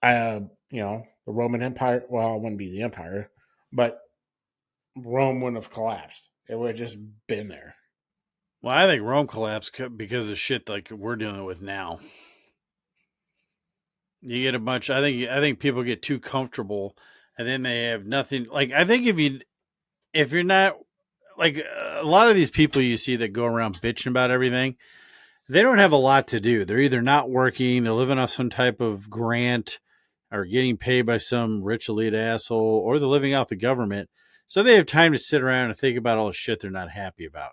the Roman Empire, well, it wouldn't be the empire, but Rome wouldn't have collapsed. It would have just been there. Well, I think Rome collapsed because of shit like we're dealing with now. You get a bunch. I think people get too comfortable, and then they have nothing. Like I think if you're not like a lot of these people you see that go around bitching about everything, they don't have a lot to do. They're either not working, they're living off some type of grant, or getting paid by some rich elite asshole, or they're living out the government. So they have time to sit around and think about all the shit they're not happy about.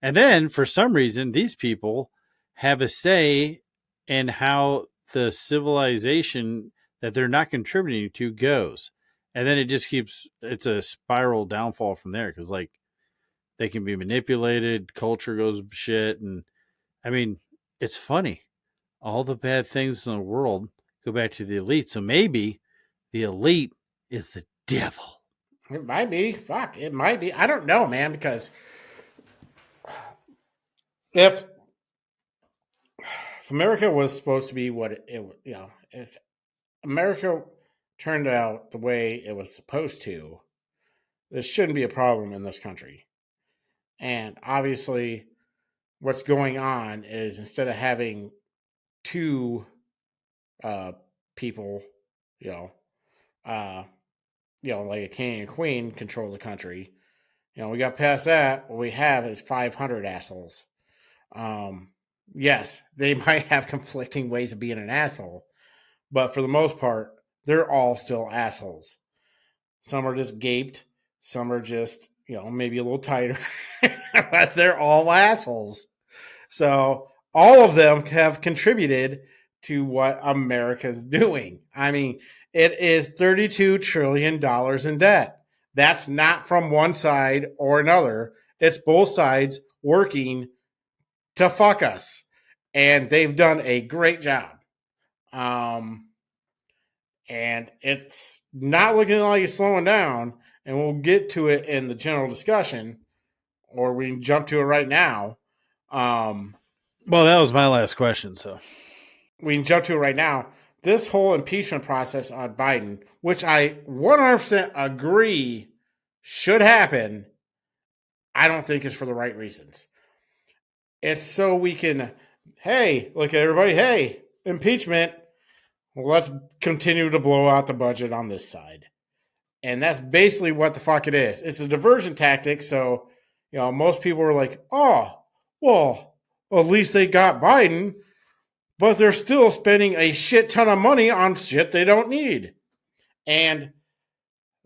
And then for some reason, these people have a say in how the civilization that they're not contributing to goes. And then it just keeps, it's a spiral downfall from there because, like, they can be manipulated, culture goes shit. And I mean, it's funny. All the bad things in the world go back to the elite. So maybe the elite is the devil. It might be. Fuck, it might be. I don't know, man, because if if America was supposed to be what if America turned out the way it was supposed to, there shouldn't be a problem in this country. And obviously, what's going on is instead of having two uh, people, you know, uh, like a king and queen control the country. We got past that. What we have is 500 assholes. Um, yes, they might have conflicting ways of being an asshole, but for the most part, they're all still assholes. Some are just gaped, some are just, maybe a little tighter, but they're all assholes. So all of them have contributed to what America's doing. I mean, it is $32 trillion in debt. That's not from one side or another. It's both sides working to fuck us. And they've done a great job. And it's not looking like it's slowing down. And we'll get to it in the general discussion, or we can jump to it right now. Well, that was my last question. So we can jump to it right now. This whole impeachment process on Biden, which I 100% agree should happen, I don't think is for the right reasons. It's so we can, hey, look at everybody, hey, impeachment. Well, let's continue to blow out the budget on this side. And that's basically what the fuck it is. It's a diversion tactic. So, most people are like, oh, well, at least they got Biden, but they're still spending a shit ton of money on shit they don't need. And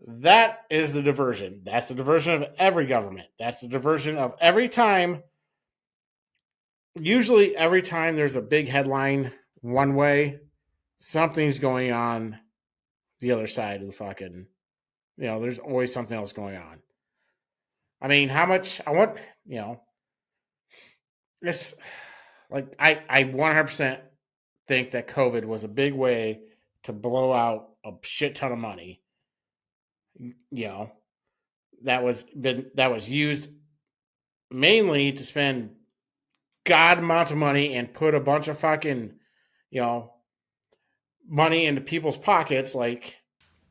that is the diversion. That's the diversion of every government. That's the diversion of every time. Usually, every time there's a big headline one way, something's going on the other side of the fucking, there's always something else going on. I mean, how much I want, it's like I 100% think that COVID was a big way to blow out a shit ton of money. That was used mainly to spend god amounts of money and put a bunch of fucking, money into people's pockets. Like,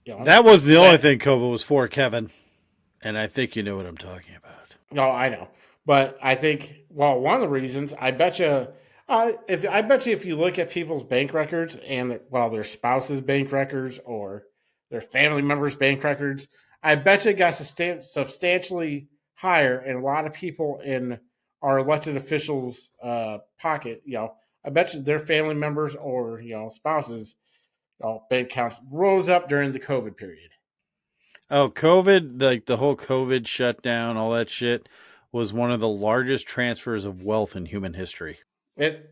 that was the only thing COVID was for, Kevin. And I think you know what I'm talking about. No, I know, but I think one of the reasons I bet you. If you look at people's bank records and their spouses' bank records or their family members' bank records, I bet you it got substantially higher in a lot of people in our elected officials' pocket. I bet you their family members or spouses' bank accounts rose up during the COVID period. Oh, COVID, like the whole COVID shutdown, all that shit was one of the largest transfers of wealth in human history. It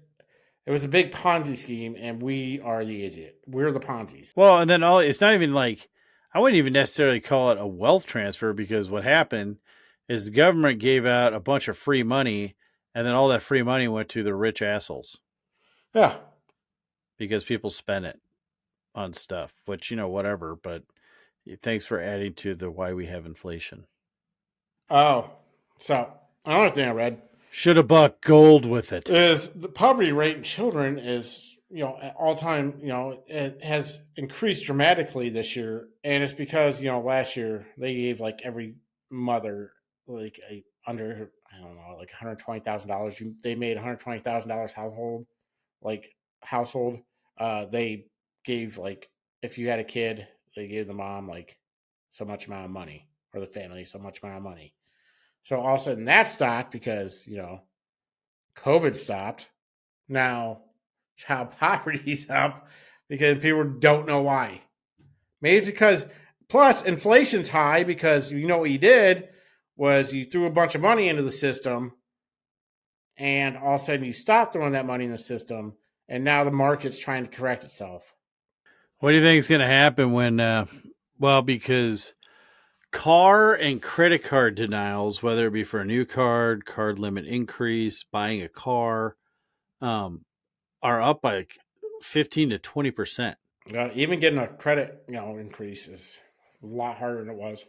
was a big Ponzi scheme, and we are the idiot. We're the Ponzi's. Well, and then it's not even like, I wouldn't even necessarily call it a wealth transfer because what happened is the government gave out a bunch of free money, and then all that free money went to the rich assholes. Yeah. Because people spent it on stuff, which, whatever, but thanks for adding to the why we have inflation. Oh, so Another thing I read Should have bought gold with it. is the poverty rate in children is, at all time, it has increased dramatically this year, and it's because last year they gave like every mother like a under, I don't know, like $120,000. They made $120,000 household. They gave, like, if you had a kid, they gave the mom like so much amount of money, or the family so much amount of money. So all of a sudden that stopped because COVID stopped. Now child poverty's up because people don't know why. Maybe it's because, plus inflation's high because what you did was you threw a bunch of money into the system, and all of a sudden you stopped throwing that money in the system, and now the market's trying to correct itself. What do you think is going to happen when, because car and credit card denials, whether it be for a new card limit increase, buying a car, are up by like 15 to 20%. Even getting a credit increase is a lot harder than it was.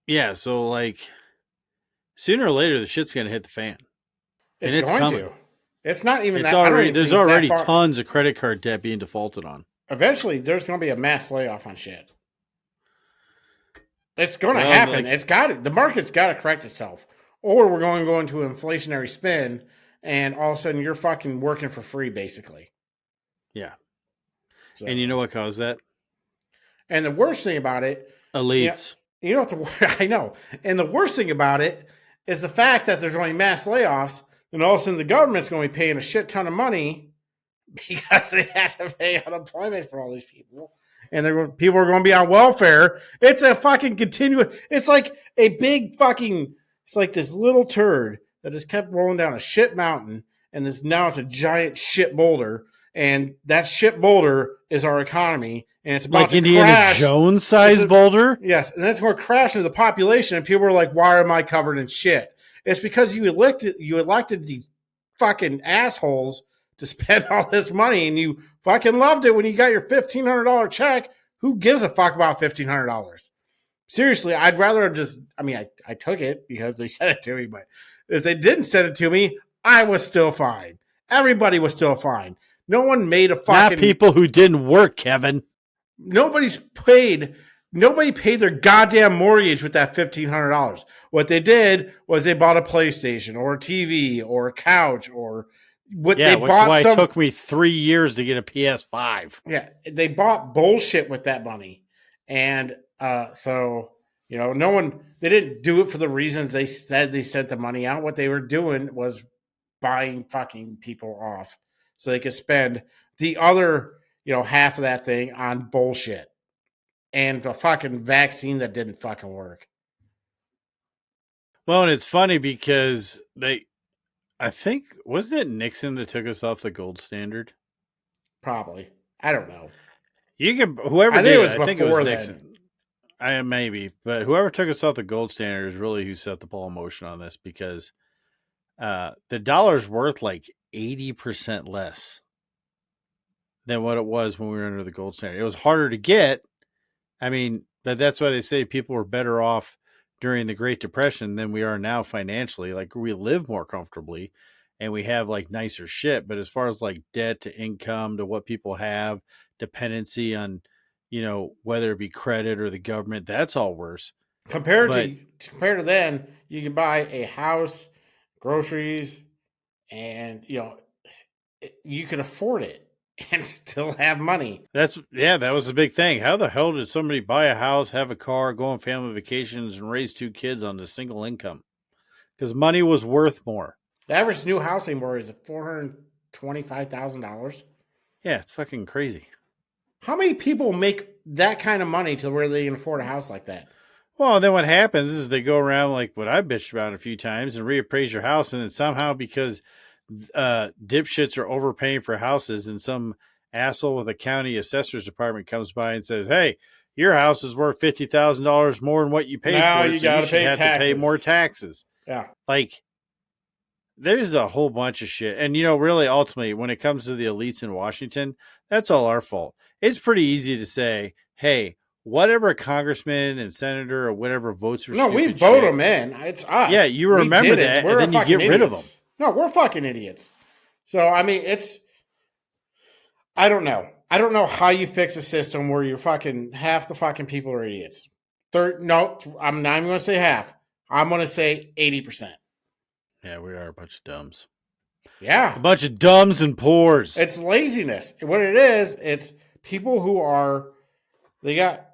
Yeah, so like sooner or later the shit's going to hit the fan. It's and it's going coming. to. It's not even It's that. already There's already tons of credit card debt being defaulted on. Eventually, there's going to be a mass layoff on shit. It's going to happen. It's got it. The market's got to correct itself, or we're going to go into an inflationary spin, and all of a sudden you're fucking working for free, basically. Yeah. So, and you know what caused that? And the worst thing about it, elites. You know what I know. And the worst thing about it is the fact that there's only mass layoffs, and all of a sudden the government's going to be paying a shit ton of money because they have to pay unemployment for all these people. And people are going to be on welfare. It's a fucking continuous. It's like a big fucking. It's like this little turd that just kept rolling down a shit mountain, and now it's a giant shit boulder. And that shit boulder is our economy, and it's about like to Indiana crash. Jones size boulder. Yes, and that's going to crash into the population. And people are like, "Why am I covered in shit?" It's because you elected these fucking assholes to spend all this money, and you fucking loved it when you got your $1,500 check. Who gives a fuck about $1,500? Seriously, I'd rather have just. I mean, I took it because they sent it to me, but if they didn't send it to me, I was still fine. Everybody was still fine. No one made a fucking. Not people who didn't work, Kevin. Nobody paid their goddamn mortgage with that $1,500. What they did was they bought a PlayStation or a TV or a couch or what they bought. Why it took me 3 years to get a PS5. Yeah, they bought bullshit with that money, and so no one. They didn't do it for the reasons they said they sent the money out. What they were doing was buying fucking people off so they could spend the other half of that thing on bullshit and a fucking vaccine that didn't fucking work. Well, and it's funny because I think, wasn't it Nixon that took us off the gold standard? Probably. I don't know. Whoever did it, I think it was Nixon. Maybe, but whoever took us off the gold standard is really who set the ball in motion on this, because the dollar's worth like 80% less than what it was when we were under the gold standard. It was harder to get. I mean, but that's why they say people were better off during the Great Depression than we are now financially. Like, we live more comfortably and we have like nicer shit. But as far as like debt to income to what people have, dependency on, whether it be credit or the government, that's all worse. Compared to then, you can buy a house, groceries, and you can afford it and still have money. That was a big thing. How the hell did somebody buy a house, have a car, go on family vacations, and raise 2 kids on a single income? Because money was worth more. The average new house anymore is $425,000. Yeah, it's fucking crazy. How many people make that kind of money to where they can afford a house like that? Well, then what happens is they go around like what I bitched about a few times and reappraise your house, and then somehow, because dipshits are overpaying for houses, and some asshole with a county assessor's department comes by and says, "Hey, your house is worth $50,000 more than what you paid for it, so you should have to pay more taxes." Yeah, like there's a whole bunch of shit, and really, ultimately, when it comes to the elites in Washington, that's all our fault. It's pretty easy to say, "Hey, whatever congressman and senator or whatever votes for No, we stupid vote shit. them in. It's us. Yeah, you We remember did it. that, We're and then you fucking get rid of them. idiots. No, we're fucking idiots. So I mean, it's. I don't know. I don't know how you fix a system where you're fucking half the fucking people are idiots. No, I'm not even going to say half. I'm going to say 80%. Yeah, we are a bunch of dumbs. Yeah. A bunch of dumbs and poors. It's laziness. What it is, it's people who are, they got,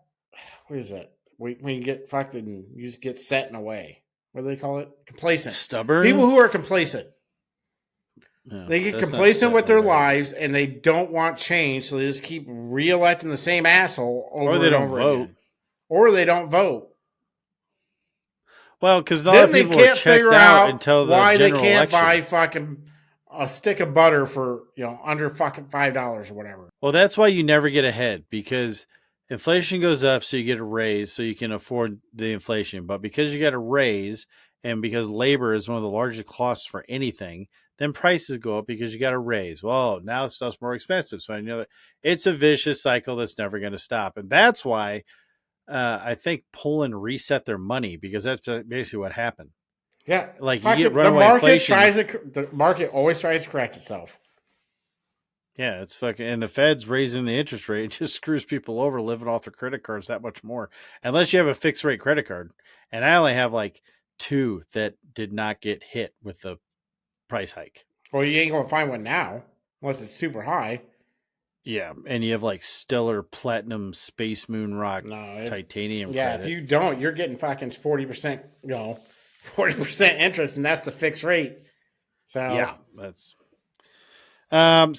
what is that? When you get fucking, you just get set in a way. What do they call it? Complacent. Stubborn. People who are complacent. Yeah, they get complacent with their lives and they don't want change, so they just keep re-electing the same asshole over and over again. Or they don't vote. Well, because then they can't figure out until why they can't election. buy fucking a stick of butter for under fucking $5 or whatever. Well, that's why you never get ahead, because inflation goes up, so you get a raise, so you can afford the inflation. But because you got a raise, and because labor is one of the largest costs for anything, then prices go up because you got a raise. Well, now stuff's more expensive, so I know that it's a vicious cycle that's never going to stop, and that's why. I think Poland reset their money because that's basically what happened. Yeah, like you get runaway inflation. The market always tries to correct itself. Yeah, it's fucking, and the Fed's raising the interest rate. It just screws people over living off their credit cards that much more, unless you have a fixed rate credit card. And I only have like 2 that did not get hit with the price hike. Well, you ain't gonna find one now unless it's super high. Yeah, and you have like stellar platinum space moon rock titanium. Yeah, credit. if you don't, you're getting fucking 40%, 40% interest, and that's the fixed rate. So yeah, that's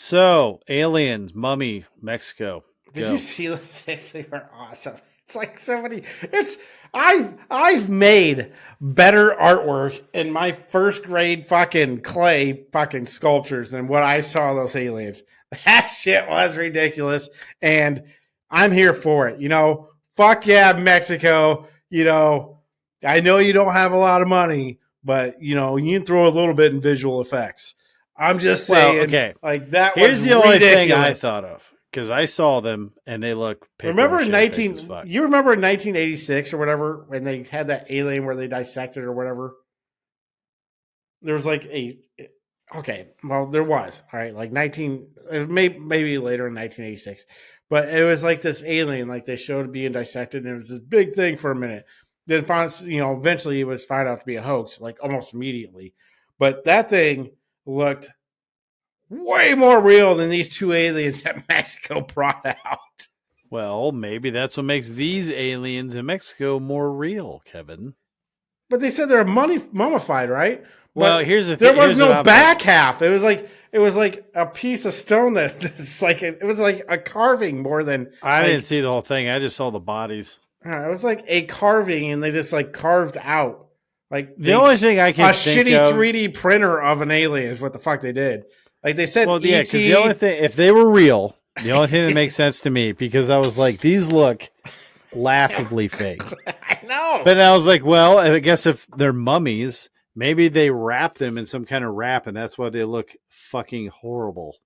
so aliens, mummy, Mexico. Did you see those 6? They were awesome. It's like somebody. I've made better artwork in my first grade fucking clay fucking sculptures than what I saw those aliens. That shit was ridiculous, and I'm here for it. Fuck yeah, Mexico. I know you don't have a lot of money, but you can throw a little bit in visual effects. I'm just saying. Well, okay, like that. Here's was the only ridiculous. thing I thought of because I saw them and they look. Remember in 1986 or whatever when they had that alien where they dissected or whatever. There was like there was all right, like maybe later in 1986, but it was like this alien, like they showed it being dissected, and it was this big thing for a minute. Then eventually it was found out to be a hoax, like almost immediately. But that thing looked way more real than these 2 aliens that Mexico brought out. Well, maybe that's what makes these aliens in Mexico more real, Kevin. But they said they're mummified, right? Well, but here's the thing. There was no back half. It was like a piece of stone it was like a carving more than. I didn't see the whole thing. I just saw the bodies. It was like a carving, and they just like carved out. Like the only thing I can think shitty of, 3D printer of an alien is what the fuck they did. Like they said, well, yeah, because the only thing, if they were real, the only thing that makes sense to me, because I was like, these look laughably fake. I know. But I was like, well, I guess if they're mummies, maybe they wrap them in some kind of wrap, and that's why they look fucking horrible.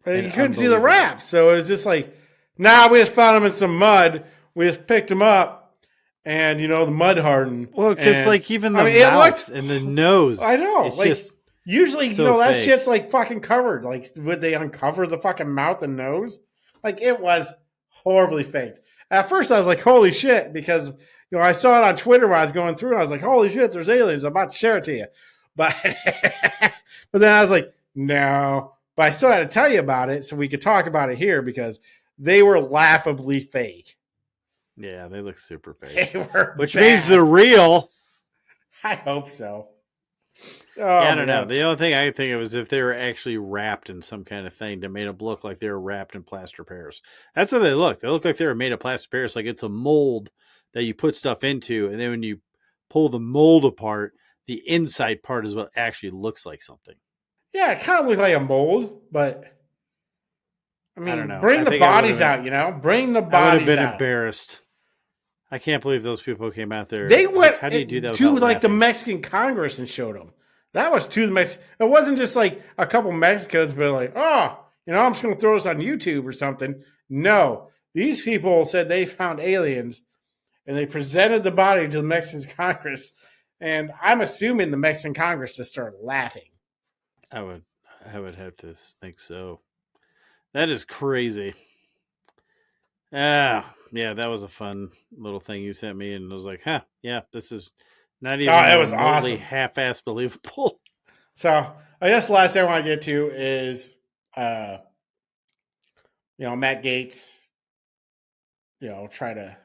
But you couldn't see the wrap, so it was just like, we just found them in some mud. We just picked them up, and the mud hardened. Well, because like even the mouth and the nose, I know. It's like just usually, so that fake. shit's like fucking covered. Like, would they uncover the fucking mouth and nose? Like, it was horribly faked. At first, I was like, holy shit, because I saw it on Twitter when I was going through, and I was like, holy shit, there's aliens. I'm about to share it to you. But then I was like, no. But I still had to tell you about it so we could talk about it here because they were laughably fake. Yeah, they look super fake. They were Which bad. means they're real. I hope so. I don't know. The only thing I could think of is if they were actually wrapped in some kind of thing that made them look like they were wrapped in plaster Paris. That's how they look. They look like they were made of plaster Paris. Like it's a mold that you put stuff into, and then when you pull the mold apart, the inside part is what actually looks like something. Yeah, it kind of looked like a mold, but I don't know. Bring the bodies out, Bring the bodies out. I would have been embarrassed. I can't believe those people came out there. They went how do you do that to like laughing? the Mexican Congress and showed them. That was to the Mexican. It wasn't just like a couple Mexicans, but like, I'm just going to throw this on YouTube or something. No, These people said they found aliens and they presented the body to the Mexican Congress. And I'm assuming the Mexican Congress just started laughing. I would have to think so. That is crazy. Yeah, that was a fun little thing you sent me, and I was like, huh, yeah, this is not even It was remotely awesome. half-ass believable. So I guess the last thing I want to get to is, Matt Gaetz, try to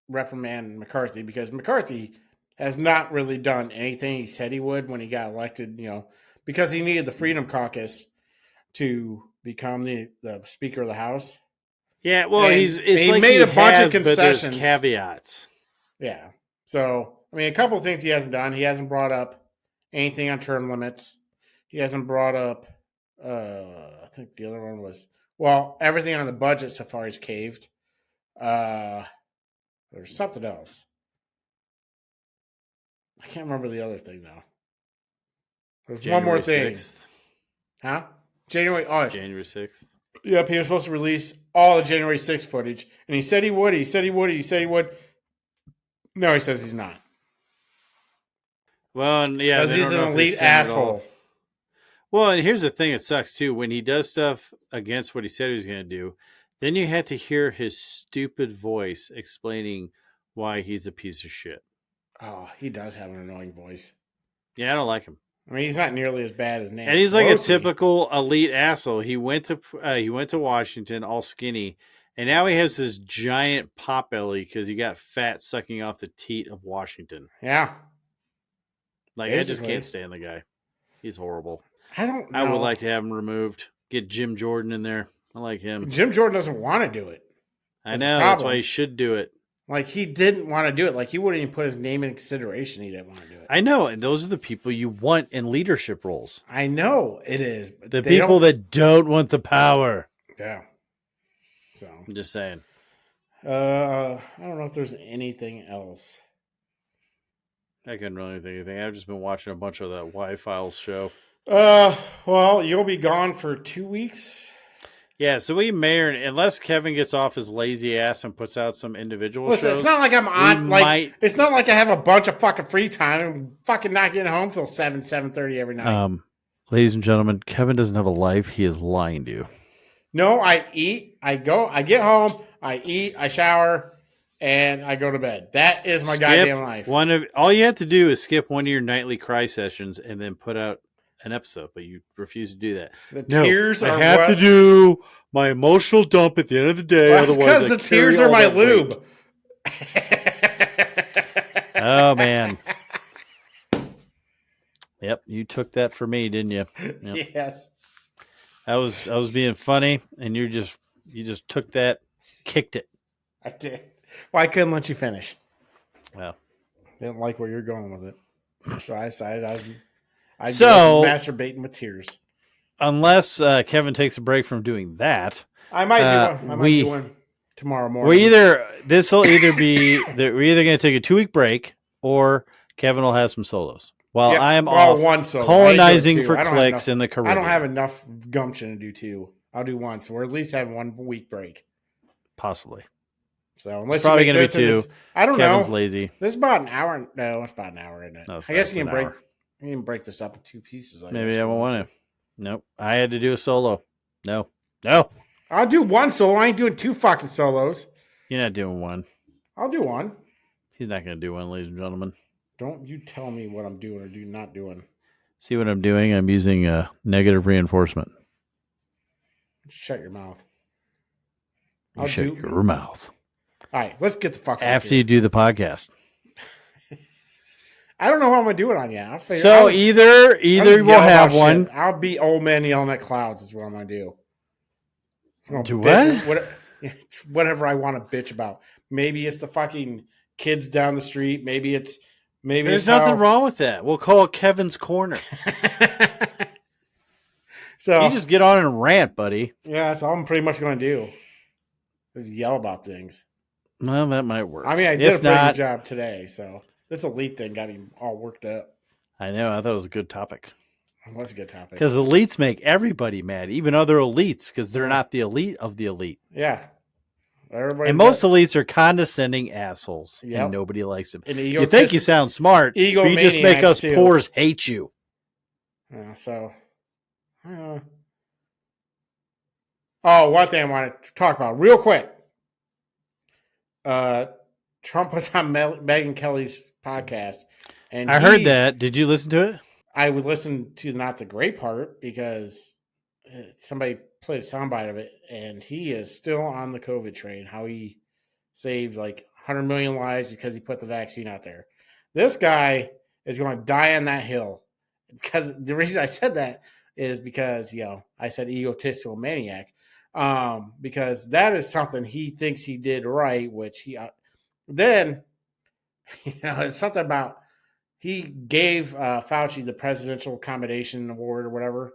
reprimand McCarthy because McCarthy has not really done anything he said he would when he got elected, because he needed the Freedom Caucus to become the Speaker of the House. Yeah, well, And it's he like made he a bunch of has, but there's concessions. caveats. Yeah. So, I mean, a couple of things he hasn't done. He hasn't brought up anything on term limits. He hasn't brought up, I think the other one was, everything on the budget so far is caved. There's something else. I can't remember the other thing, though. There's January one more thing. 6th. Huh? January 6th. Yep, he was supposed to release all the January 6th footage. And he said he would. No, he says he's not. Well, yeah, because he's an elite asshole. Well, and here's the thing that sucks too. When he does stuff against what he said he was going to do, then you had to hear his stupid voice explaining why he's a piece of shit. Oh, he does have an annoying voice. Yeah, I don't like him. I mean, he's not nearly as bad as Nancy. And he's like a typical elite asshole. He went to Washington all skinny, and now he has this giant pot belly because he got fat sucking off the teat of Washington. Yeah. Like, basically. I just can't stand the guy. He's horrible. I don't know. I would like to have him removed. Get Jim Jordan in there. I like him. Jim Jordan doesn't want to do it. I know. That's why he should do it. Like, he didn't want to do it. Like, he wouldn't even put his name in consideration. He didn't want to do it. I know. And those are the people you want in leadership roles. I know it is. The people that don't want the power. Yeah. So I'm just saying. I don't know if there's anything else. I couldn't really think of anything. I've just been watching a bunch of that Y-Files show. Well, you'll be gone for 2 weeks. Yeah, so we may, unless Kevin gets off his lazy ass and puts out some individual shows. It's not like I'm on. It's not like I have a bunch of fucking free time and fucking not getting home till 7:30 every night. Ladies and gentlemen, Kevin doesn't have a life. He is lying to you. No, I eat. I get home. I eat. I shower, and I go to bed. That is my goddamn life. All you have to do is skip one of your nightly cry sessions and then put out an episode, but you refuse to do that. Tears are I have to do my emotional dump at the end of the day. Well, otherwise, because the tears are my lube. Oh man. Yep, you took that for me, didn't you? Yep. Yes. I was being funny, and you just took that, kicked it. I did. Well, I couldn't let you finish. Well, didn't like where you're going with it, so I decided I masturbating with tears. Unless Kevin takes a break from doing that, I might do one tomorrow morning. This will either be we're either going to take a 2-week break, or Kevin will have some solos. While I am off colonizing for clicks in the Caribbean. I don't have enough gumption to do 2. I'll do 1, so we're at least having 1 week break. Possibly. So unless it's probably going to be 2. I don't Kevin's know. lazy. There's about an hour. No, it's about an hour, isn't it? No, I guess you can break this up in 2 pieces. Maybe I won't want to. Nope. I had to do a solo. No. I'll do 1 solo. I ain't doing 2 fucking solos. You're not doing 1. I'll do 1. He's not going to do 1, ladies and gentlemen. Don't you tell me what I'm doing or not doing. See what I'm doing? I'm using negative reinforcement. Shut your mouth. Shut your mouth. All right, let's get the fuck after you do the podcast. I don't know what I'm gonna do it on yet. So either we'll have one. Shit. I'll be old man yelling at clouds. Is what I'm gonna do. Do what? Whatever I want to bitch about. Maybe it's the fucking kids down the street. Maybe there's nothing wrong with that. We'll call it Kevin's Corner. So you just get on and rant, buddy. Yeah, that's all I'm pretty much going to do. Just yell about things. Well, that might work. I mean, I did a pretty good job today, so this elite thing got him all worked up. I know. I thought it was a good topic. It was a good topic. Because elites make everybody mad, even other elites, because they're not the elite of the elite. Yeah. Everybody's And most got, elites are condescending assholes, Yep. and nobody likes them. and You think you sound smart, but you just make us too. poors hate you. So, oh, one thing I want to talk about real quick. Trump was on Megyn Kelly's podcast, and I heard that. Did you listen to it? I would listen to not the great part because somebody played a soundbite of it, and he is still on the COVID train. How he saved like 100 million lives because he put the vaccine out there. This guy is going to die on that hill. Because the reason I said that is because I said egotistical maniac. Because that is something he thinks he did right, which he then it's something about he gave Fauci the Presidential Accommodation Award or whatever.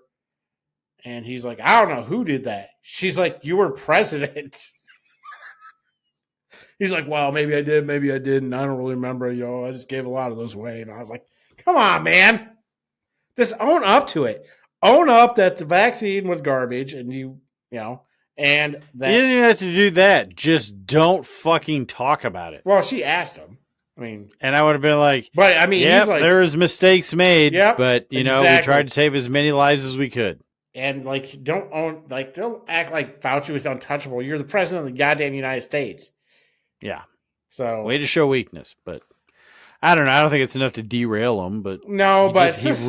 And he's like, I don't know who did that. She's like, you were president. He's like, well, maybe I did, maybe I didn't. I don't really remember. I just gave a lot of those away. And I was like, come on, man. Just own up to it. Own up that the vaccine was garbage and and that. You didn't even have to do that. Just don't fucking talk about it. Well, she asked him. And I would have been like, but I mean, yeah, he's like, there was mistakes made, but we tried to save as many lives as we could. And don't act like Fauci was untouchable. You're the president of the goddamn United States. Yeah. So way to show weakness, but I don't know. I don't think it's enough to derail him, but he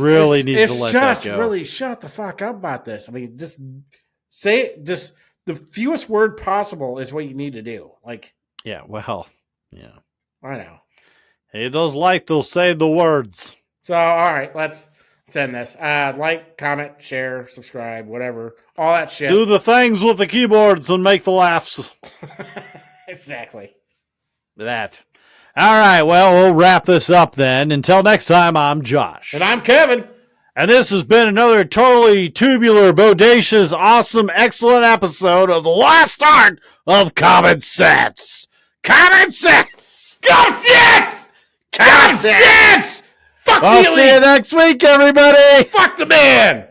really needs to let that go. Really shut the fuck up about this. I mean, just say just the fewest word possible is what you need to do. Yeah, well, yeah. I know. Hey, those they'll say the words. So, all right, let's send this. Like, comment, share, subscribe, whatever. All that shit. Do the things with the keyboards and make the laughs. Exactly. That. All right, well, we'll wrap this up then. Until next time, I'm Josh. And I'm Kevin. And this has been another totally tubular, bodacious, awesome, excellent episode of The Lost Art of Common Sense. Common Sense! Common Sense! Common Sense! Fuck I'll see you next week, everybody! Fuck the man!